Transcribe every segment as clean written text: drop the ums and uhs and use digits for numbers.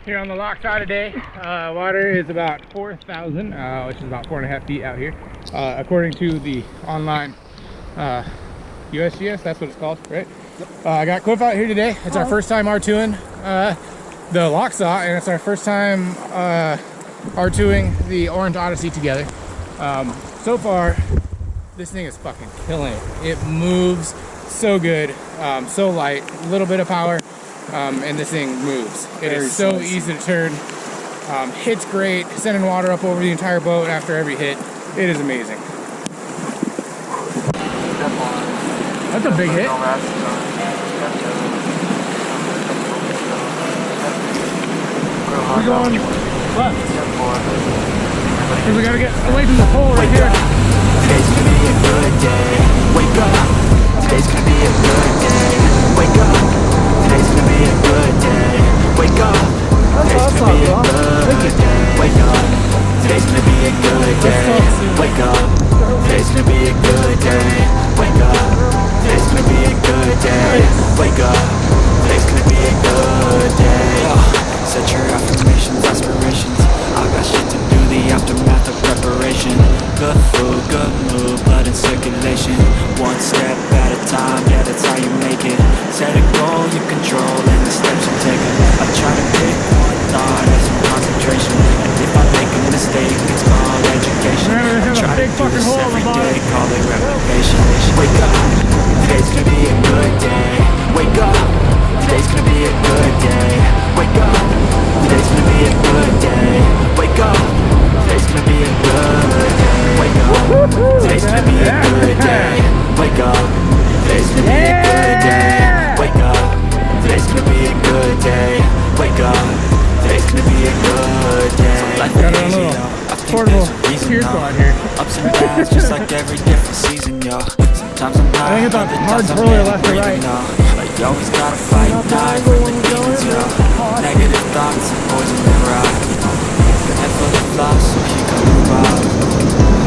Here on the Lochsa today, water is about 4,000, which is about 4.5 feet out here, according to the online USGS. That's what it's called, right? Yep. I got Cliff out here today. It's our first time R2ing the Lochsa, and it's our first time R2ing the Orange Odyssey together. So far, this thing is fucking killing it. It moves so good, so light, a little bit of power, and this thing moves. It is so easy to turn. Hits great, sending water up over the entire boat after every hit. It is amazing. That's a big hit. We're going left. We gotta get away from the pole right here. Today's gonna be a good day. Wake up. Today's gonna be a good day. Wake up. Today's gonna be a good day. Wake up. Today's gonna be a good day. Wake up. Today's gonna be a good day. Wake up. Today's gonna be a good day. Wake up. Today's gonna be a good day. Wake up. Today's gonna be a good day. Set your affirmations, aspirations. I got shit to do, the aftermath of preparation. Good food, good mood, blood in circulation. One step at a time, yeah, that's how you make it. Set a goal you control and the steps you take. I try to pick one thought as some concentration. And if I make a mistake, it's called education. I try to do this every day, call it replication. Wake up, today's gonna be a good day. Wake up, today's gonna be a good day. Wake up, today's gonna be a good day. Wake up, today's gonna be a good day. Wake up, today's gonna be a good day. Wake up, today's gonna be a good day. Wake up, today's gonna be a good day. Wake up, today's gonna be a good day. Life is easy, yo. I think there's a reason, yo. Ups and downs, just like every different season, yo. Sometimes I'm high, other times I'm barely breathing, yo. Like you always gotta fight and die from the demons, yo. Negative thoughts and poison never out. Your head full of flaws, so you can move out.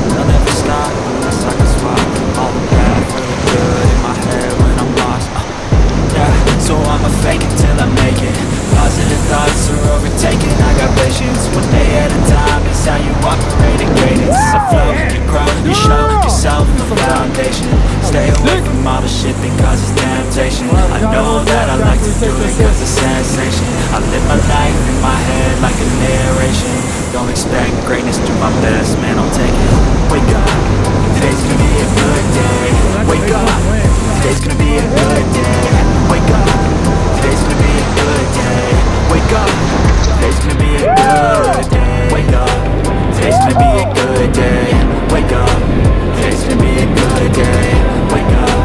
They'll never stop unless I can swap all the bad for the good in my head when I'm lost. Yeah, so I'ma fake it till I make it. Positive thoughts are overtaken. I got patience, one day at a time. It's how you operate in greatness. I flow, you grow, you show yourself the foundation. Stay away from all the shit that causes temptation. I know that I like to do it cause it's sensation. I live my life in my head like a narration. Don't expect greatness, do my best, man, I'll take it. Wake up, today's gonna be a good day. Wake up, today's gonna be a good day. Wake up, today's gonna be a good day. Wake up, today's gonna be a good day. Wake up, today's gonna be a good day. Wake up, today's gonna be a good day. Wake up,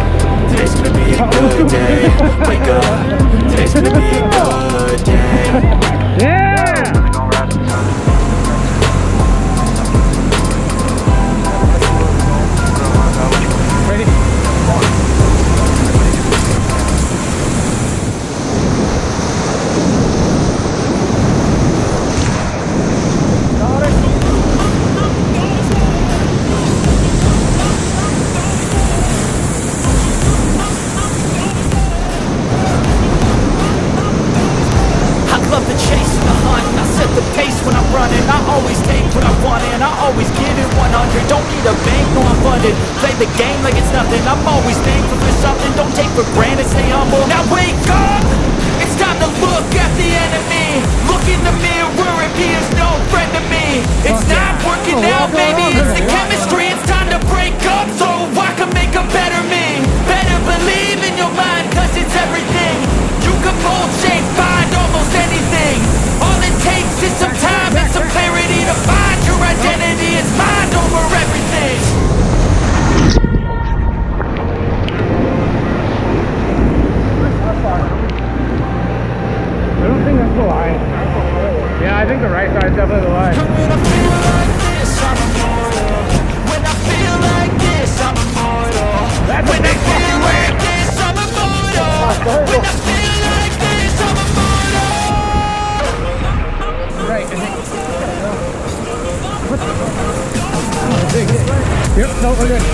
today's gonna be a good day. Wake up, today's gonna be a good day. Yeah! Ready? Play the game like it's nothing. I'm always thankful for something. Don't take for granted, stay humble. Now wake up! It's time to look at the enemy. Look in the mirror if he is no friend to me. It's not working out, maybe it's the chemistry. It's time to break up so I can make a better me. Better believe in your mind cause it's everything. You can mold, shape, find almost anything. All it takes is some time and some clarity to find your identity. It's mind over everything. I don't think that's the line. Yeah, I think the right side is definitely the line. When I feel like this, I'm immortal. When I feel like this, I'm immortal. When I feel like this, I'm immortal. When I feel like this, I'm immortal. Right, I think. What? Big hit. Yep, no, we're good.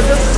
That's